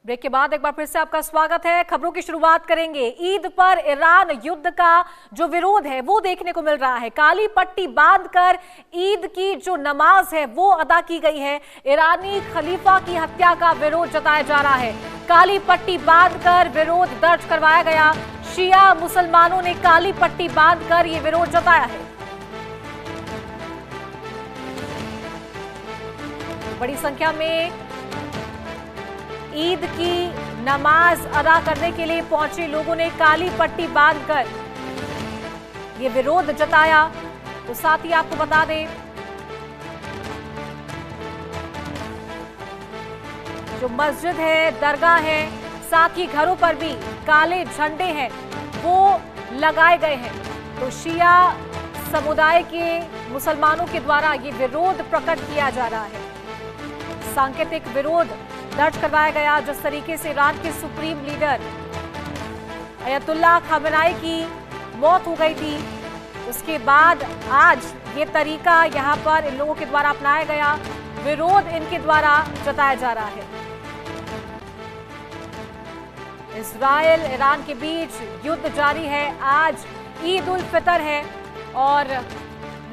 Break के बाद एक बार फिर से आपका स्वागत है। खबरों की शुरुआत करेंगे। ईद पर ईरान युद्ध का जो विरोध है वो देखने को मिल रहा है। काली पट्टी बांधकर ईद की जो नमाज है वो अदा की गई है। ईरानी खलीफा की हत्या का विरोध जताया जा रहा है। काली पट्टी बांधकर विरोध दर्ज करवाया गया। शिया मुसलमानों ने काली पट्टी बांधकर ये विरोध जताया है। बड़ी संख्या में ईद की नमाज अदा करने के लिए पहुंचे लोगों ने काली पट्टी बांधकर ये विरोध जताया। तो साथ ही आपको बता दें, जो मस्जिद है, दरगाह है, साथ ही घरों पर भी काले झंडे हैं वो लगाए गए हैं। तो शिया समुदाय के मुसलमानों के द्वारा ये विरोध प्रकट किया जा रहा है। सांकेतिक विरोध दर्ज करवाया गया। जिस तरीके से ईरान के सुप्रीम लीडर अयतुल्लाह खामेनी की मौत हो गई थी, उसके बाद आज ये तरीका यहाँ पर इन लोगों के द्वारा अपनाया गया। विरोध इनके द्वारा जताया जा रहा है। इस्राएल ईरान के बीच युद्ध जारी है। आज ईद उल फितर है और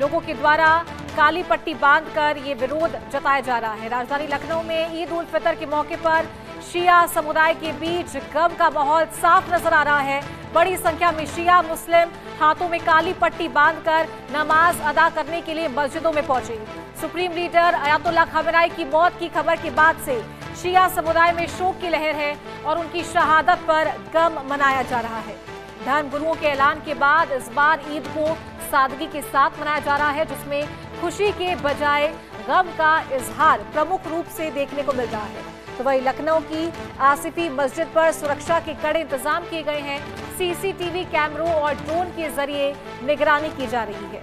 लोगों के द्वारा काली पट्टी बांधकर ये विरोध जताया जा रहा है। राजधानी लखनऊ में ईद उल फितर के मौके पर शिया समुदाय के बीच गम का माहौल साफ नजर आ रहा है। बड़ी संख्या में शिया मुस्लिम हाथों में काली पट्टी बांधकर नमाज अदा करने के लिए मस्जिदों में पहुंचे। सुप्रीम लीडर अयतुल्लाह खामेनी की मौत की खबर के बाद से शिया समुदाय में शोक की लहर है और उनकी शहादत पर गम मनाया जा रहा है। धर्म गुरुओं के ऐलान के बाद इस बार ईद को सादगी के साथ मनाया जा रहा है, जिसमें खुशी के बजाय गम का इजहार प्रमुख रूप से देखने को मिल रहा है। तो वही लखनऊ की आसिफी मस्जिद पर सुरक्षा के कड़े इंतजाम किए गए हैं। सीसीटीवी कैमरों और ड्रोन के जरिए निगरानी की जा रही है।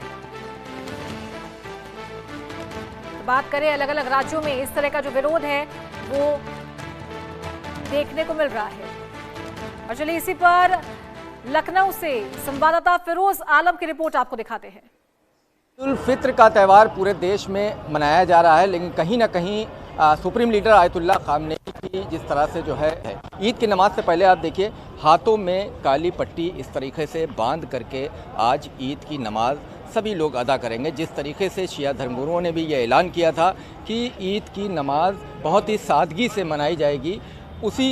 बात करें अलग अलग राज्यों में इस तरह का जो विरोध है वो देखने को मिल रहा है। और चलिए इसी पर लखनऊ से संवाददाता फिरोज आलम की रिपोर्ट आपको दिखाते हैं। ईद उल फित्र का त्यौहार पूरे देश में मनाया जा रहा है, लेकिन कहीं ना कहीं सुप्रीम लीडर अयतुल्लाह खामेनी की जिस तरह से जो है ईद की नमाज से पहले आप देखिए हाथों में काली पट्टी इस तरीके से बांध करके आज ईद की नमाज सभी लोग अदा करेंगे। जिस तरीके से शिया धर्मगुरुओं ने भी ये ऐलान किया था कि ईद की नमाज बहुत ही सादगी से मनाई जाएगी, उसी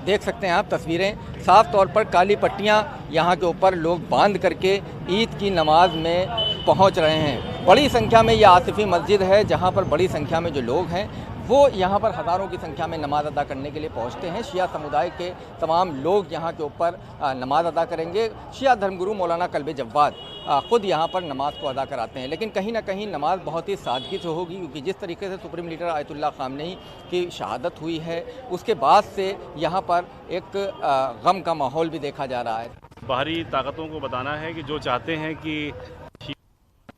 देख सकते हैं आप तस्वीरें। साफ तौर पर काली पट्टियां यहाँ के ऊपर लोग बांध करके ईद की नमाज में पहुँच रहे हैं। बड़ी संख्या में ये आसिफी मस्जिद है जहाँ पर बड़ी संख्या में जो लोग हैं वो यहाँ पर हज़ारों की संख्या में नमाज अदा करने के लिए पहुँचते हैं। शिया समुदाय के तमाम लोग यहाँ के ऊपर नमाज अदा करेंगे। शिया धर्मगुरु मौलाना कल्बे जव्वाद ख़ुद यहाँ पर नमाज को अदा कराते हैं, लेकिन कहीं ना कहीं नमाज बहुत ही सादगी से होगी, क्योंकि जिस तरीके से सुप्रीम लीडर अयतुल्लाह खामेनी की शहादत हुई है उसके बाद से यहाँ पर एक गम का माहौल भी देखा जा रहा है। बाहरी ताकतों को बताना है कि जो चाहते हैं कि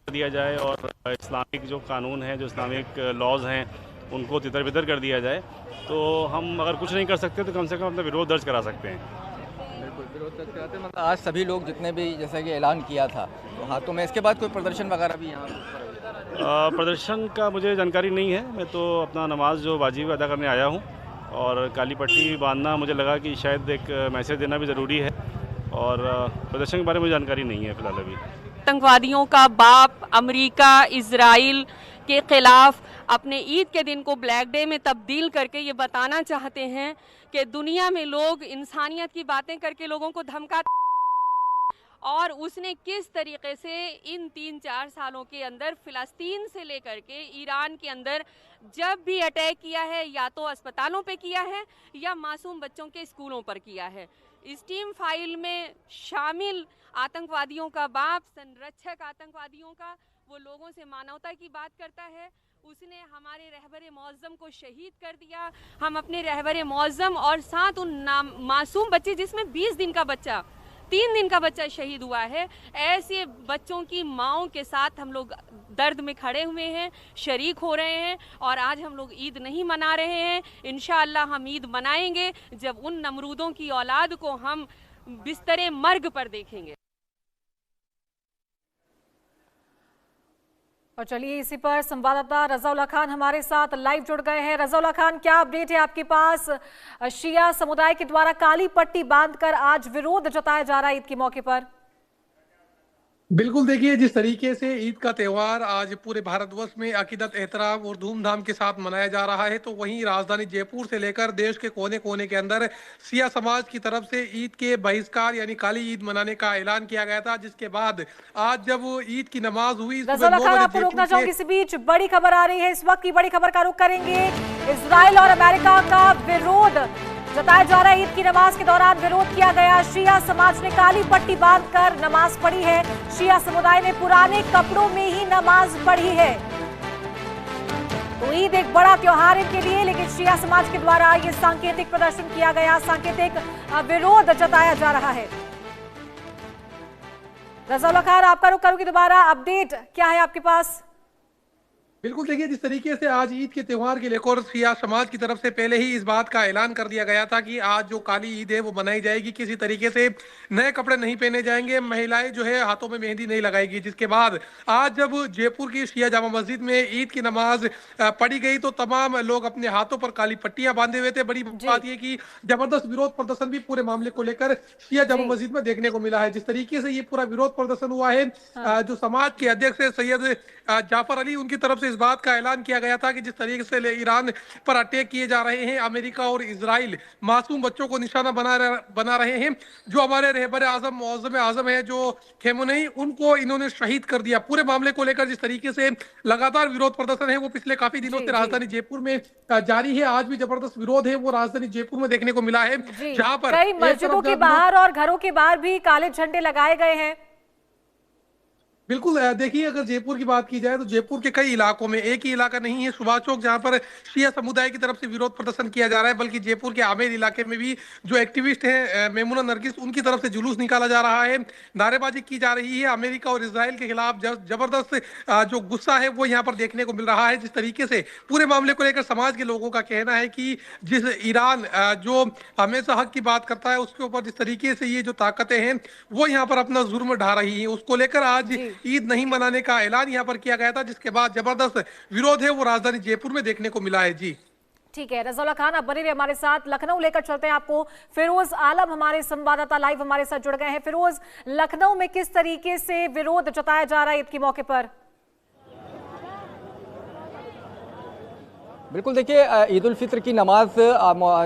दिया जाए और इस्लामिक जो कानून है, जो इस्लामिक लॉज हैं उनको तितर बितर कर दिया जाए, तो हम अगर कुछ नहीं कर सकते तो कम से कम अपना विरोध दर्ज करा सकते हैं। बिल्कुल विरोध दर्ज कराते हैं। मतलब आज सभी लोग जितने भी जैसा कि ऐलान किया था तो हाथों में, इसके बाद कोई प्रदर्शन वगैरह भी यहाँ प्रदर्शन का मुझे जानकारी नहीं है। मैं तो अपना नमाज जो वाजिब अदा करने आया हूँ और काली पट्टी बांधना मुझे लगा कि शायद एक मैसेज देना भी ज़रूरी है, और प्रदर्शन के बारे में जानकारी नहीं है फिलहाल अभी। आतंकवादियों का बाप अमेरिका इजराइल के खिलाफ अपने ईद के दिन को ब्लैक डे में तब्दील करके ये बताना चाहते हैं कि दुनिया में लोग इंसानियत की बातें करके लोगों को धमकाते, और उसने किस तरीके से इन 3-4 सालों के अंदर फ़िलिस्तीन से लेकर के ईरान के अंदर जब भी अटैक किया है या तो अस्पतालों पे किया है या मासूम बच्चों के स्कूलों पर किया है। इस टीम फाइल में शामिल आतंकवादियों का बाप, संरक्षक आतंकवादियों का, वो लोगों से मानवता की बात करता है। उसने हमारे रहबरे मौज़्ज़म को शहीद कर दिया। हम अपने रहबरे मौज़्ज़म और साथ उन मासूम बच्चे, जिसमें 20 दिन का बच्चा, 3 दिन का बच्चा शहीद हुआ है, ऐसे बच्चों की माओं के साथ हम लोग दर्द में खड़े हुए हैं, शरीक हो रहे हैं। और आज हम लोग ईद नहीं मना रहे हैं, इंशाअल्लाह हम ईद मनाएंगे जब उन नमरूदों की औलाद को हम बिस्तरे मर्ग पर देखेंगे। और चलिए इसी पर संवाददाता रज़ाउल्लाह खान हमारे साथ लाइव जुड़ गए हैं। रज़ाउल्लाह खान, क्या अपडेट है आपके पास? शिया समुदाय के द्वारा काली पट्टी बांधकर आज विरोध जताया जा रहा है ईद के मौके पर। बिल्कुल, देखिए जिस तरीके से ईद का त्यौहार आज पूरे भारतवर्ष में अकीदत, एहतराम और धूमधाम के साथ मनाया जा रहा है, तो वहीं राजधानी जयपुर से लेकर देश के कोने कोने के अंदर सिया समाज की तरफ से ईद के बहिष्कार यानी काली ईद मनाने का ऐलान किया गया था, जिसके बाद आज जब ईद की नमाज हुई। रज़ाउल्लाह खान, आपको रोकना चाहूंगी, इस बीच बड़ी खबर आ रही है, इस वक्त की बड़ी खबर का रुख करेंगे। इजराइल और अमेरिका का विरोध जताया जा रहा है। ईद की नमाज के दौरान विरोध किया गया। शिया समाज ने काली पट्टी बांधकर नमाज पढ़ी है। शिया समुदाय ने पुराने कपड़ों में ही नमाज पढ़ी है। तो ईद एक बड़ा त्योहार इनके लिए, लेकिन शिया समाज के द्वारा ये सांकेतिक प्रदर्शन किया गया, सांकेतिक विरोध जताया जा रहा है। रज़ाउल्लाह खान, आपका रुख करूंगी दोबारा, अपडेट क्या है आपके पास? बिल्कुल, देखिए जिस तरीके से आज ईद के त्यौहार के लेकर सिया समाज की तरफ से पहले ही इस बात का ऐलान कर दिया गया था कि आज जो काली ईद है वो मनाई जाएगी, किसी तरीके से नए कपड़े नहीं पहने जाएंगे, महिलाएं जो है हाथों में मेहंदी नहीं लगाएगी। जिसके बाद आज जब जयपुर की शिया जामा मस्जिद में ईद की नमाज पढ़ी गई तो तमाम लोग अपने हाथों पर काली पट्टियां बांधे हुए थे। बड़ी बात यह कि जबरदस्त विरोध प्रदर्शन भी पूरे मामले को लेकर शिया जामा मस्जिद में देखने को मिला है। जिस तरीके से ये पूरा विरोध प्रदर्शन हुआ है, जो समाज के अध्यक्ष है सैयद जाफर अली, उनकी तरफ से इस बात का ऐलान किया गया था कि जिस तरीके से ईरान पर अटैक किए जा रहे हैं, अमेरिका और इजराइल मासूम बच्चों को निशाना बना रहे हैं, जो हमारे रहबर आजम मौज़म आजम है जो खेमनेई, उनको इन्होंने शहीद कर दिया। पूरे मामले को लेकर जिस तरीके से लगातार विरोध प्रदर्शन है वो पिछले काफी दिनों से राजधानी जयपुर में जारी है। आज भी जबरदस्त विरोध है वो राजधानी जयपुर में देखने को मिला है, जहां पर कई मस्जिदों के बाहर और घरों के बाहर भी काले झंडे लगाए गए हैं। बिल्कुल, देखिए अगर जयपुर की बात की जाए तो जयपुर के कई इलाकों में, एक ही इलाका नहीं है सुभाष चौक जहां पर शिया समुदाय की तरफ से विरोध प्रदर्शन किया जा रहा है, बल्कि जयपुर के आमेर इलाके में भी जो एक्टिविस्ट हैं मेमुना नरगिस, उनकी तरफ से जुलूस निकाला जा रहा है, नारेबाजी की जा रही है। अमेरिका और इजराइल के खिलाफ जबरदस्त जो गुस्सा है वो यहाँ पर देखने को मिल रहा है। जिस तरीके से पूरे मामले को लेकर समाज के लोगों का कहना है कि जिस ईरान जो हमेशा हक की बात करता है, उसके ऊपर जिस तरीके से ये जो ताकतें हैं वो यहाँ पर अपना जुर्म ढा रही है, उसको लेकर आज ईद नहीं मनाने का ऐलान यहां पर किया गया था, जिसके बाद जबरदस्त विरोध है वो राजधानी जयपुर में देखने को मिला है। जी ठीक है रज़ाउल्लाह खान, आप बने रहिए हमारे साथ। लखनऊ लेकर चलते हैं आपको। फिरोज आलम हमारे संवाददाता लाइव हमारे साथ जुड़ गए हैं। फिरोज, लखनऊ में किस तरीके से विरोध जताया जा रहा है ईद के मौके पर? बिल्कुल, देखिए ईद उल फित्र की नमाज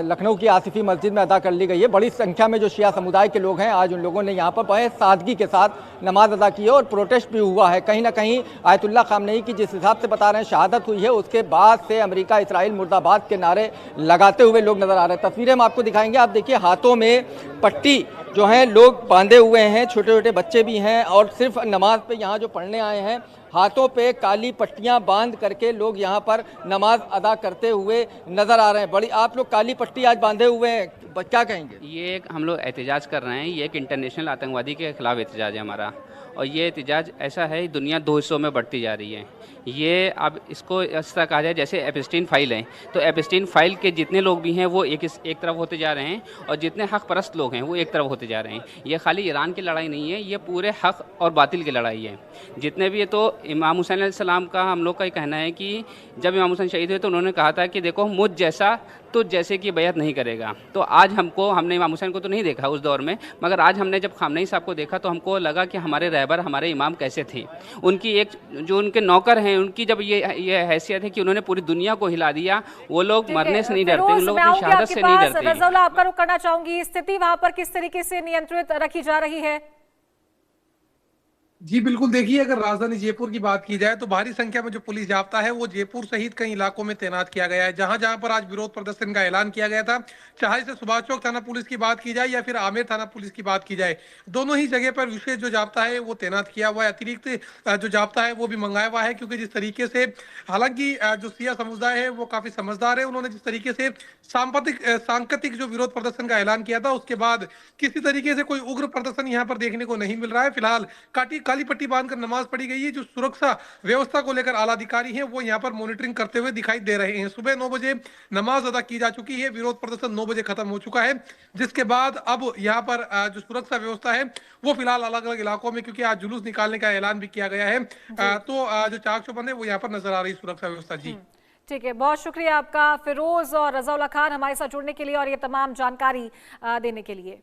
लखनऊ की आसिफी मस्जिद में अदा कर ली गई है। बड़ी संख्या में जो शिया समुदाय के लोग हैं, आज उन लोगों ने यहाँ पर बड़े सादगी के साथ नमाज अदा की है और प्रोटेस्ट भी हुआ है। कहीं ना कहीं आयतुल्लाह खामनेई की जिस हिसाब से बता रहे हैं शहादत हुई है, उसके बाद से अमेरिका इस्राइल मुर्दाबाद के नारे लगाते हुए लोग नजर आ रहे हैं। तस्वीरें हम आपको दिखाएंगे। आप देखिए हाथों में पट्टी जो है लोग बांधे हुए हैं, छोटे छोटे बच्चे भी हैं, और सिर्फ नमाज पे यहाँ जो पढ़ने आए हैं हाथों पे काली पट्टियां बांध करके लोग यहाँ पर नमाज अदा करते हुए नजर आ रहे हैं। बड़ी आप लोग काली पट्टी आज बांधे हुए हैं, क्या कहेंगे? ये एक हम लोग एहतजाज कर रहे हैं, ये एक इंटरनेशनल आतंकवादी के खिलाफ एहतजाज है हमारा, और ये एहतजाज ऐसा है दुनिया दो हिस्सों में बढ़ती जा रही है। ये अब इसको इस तरह कहा जाए जैसे एपिस्टीन फाइल है, तो एपिस्टीन फाइल के जितने लोग भी हैं वो एक तरफ होते जा रहे हैं, और जितने हक परस्त लोग हैं वो एक तरफ होते जा रहे हैं। ये खाली ईरान की लड़ाई नहीं है, ये पूरे हक और बातिल की लड़ाई है। जितने भी, ये तो इमाम हुसैन अलैहिस्सलाम का हम लोग का ही कहना है कि जब इमाम हुसैन शहीद हुए तो उन्होंने कहा था कि देखो मुझ जैसा तो जैसे कि बैत नहीं करेगा। तो आज हमने इमाम हुसैन को तो नहीं देखा उस दौर में, मगर आज हमने जब खामनेई साहब को देखा तो हमको लगा कि हमारे रहबर, हमारे इमाम कैसे थे। उनकी एक जो उनके नौकर हैं, उनकी जब ये हैसियत है कि उन्होंने पूरी दुनिया को हिला दिया। वो लोग मरने से नहीं डरते, उन लोग अपनी शहादत से नहीं डरते। रज़ाउल्लाह, आपका रुख करना चाहूंगी, स्थिति वहां पर किस तरीके से नियंत्रित रखी जा रही है? जी बिल्कुल, देखिए अगर राजधानी जयपुर की बात की जाए तो भारी संख्या में जो पुलिस जाब्ता है वो जयपुर सहित कई इलाकों में तैनात किया गया है। जहां जहां पर आज विरोध प्रदर्शन का ऐलान किया गया था, चाहे से सुभाष चौक थाना पुलिस की बात की जाए या फिर आमेर थाना पुलिस की बात की जाए, दोनों ही जगह पर विशेष जो जाब्ता है वो तैनात किया हुआ है। अतिरिक्त जो जाब्ता है वो भी मंगाया हुआ है, क्योंकि जिस तरीके से, हालांकि जो सिया समुदाय है वो काफी समझदार है, उन्होंने जिस तरीके से सांकेतिक जो विरोध प्रदर्शन का ऐलान किया था, उसके बाद किसी तरीके से कोई उग्र प्रदर्शन यहाँ पर देखने को नहीं मिल रहा है। फिलहाल काली पट्टी बांधकर नमाज पढ़ी गई है। जो सुरक्षा व्यवस्था को लेकर आला अधिकारी हैं वो यहाँ पर मॉनिटरिंग करते हुए दिखाई दे रहे हैं। सुबह 9 बजे नमाज अदा की जा चुकी है, विरोध प्रदर्शन 9 बजे खत्म हो चुका है, जिसके बाद अब यहाँ पर जो सुरक्षा व्यवस्था है वो फिलहाल अलग अलग इलाकों में, क्योंकि आज जुलूस निकालने का ऐलान भी किया गया है, तो जो चाक चौबंद है वो यहाँ पर नजर आ रही सुरक्षा व्यवस्था। जी ठीक है, बहुत शुक्रिया आपका फिरोज और रज़ाउल्लाह खान हमारे साथ जुड़ने के लिए और ये तमाम जानकारी देने के लिए।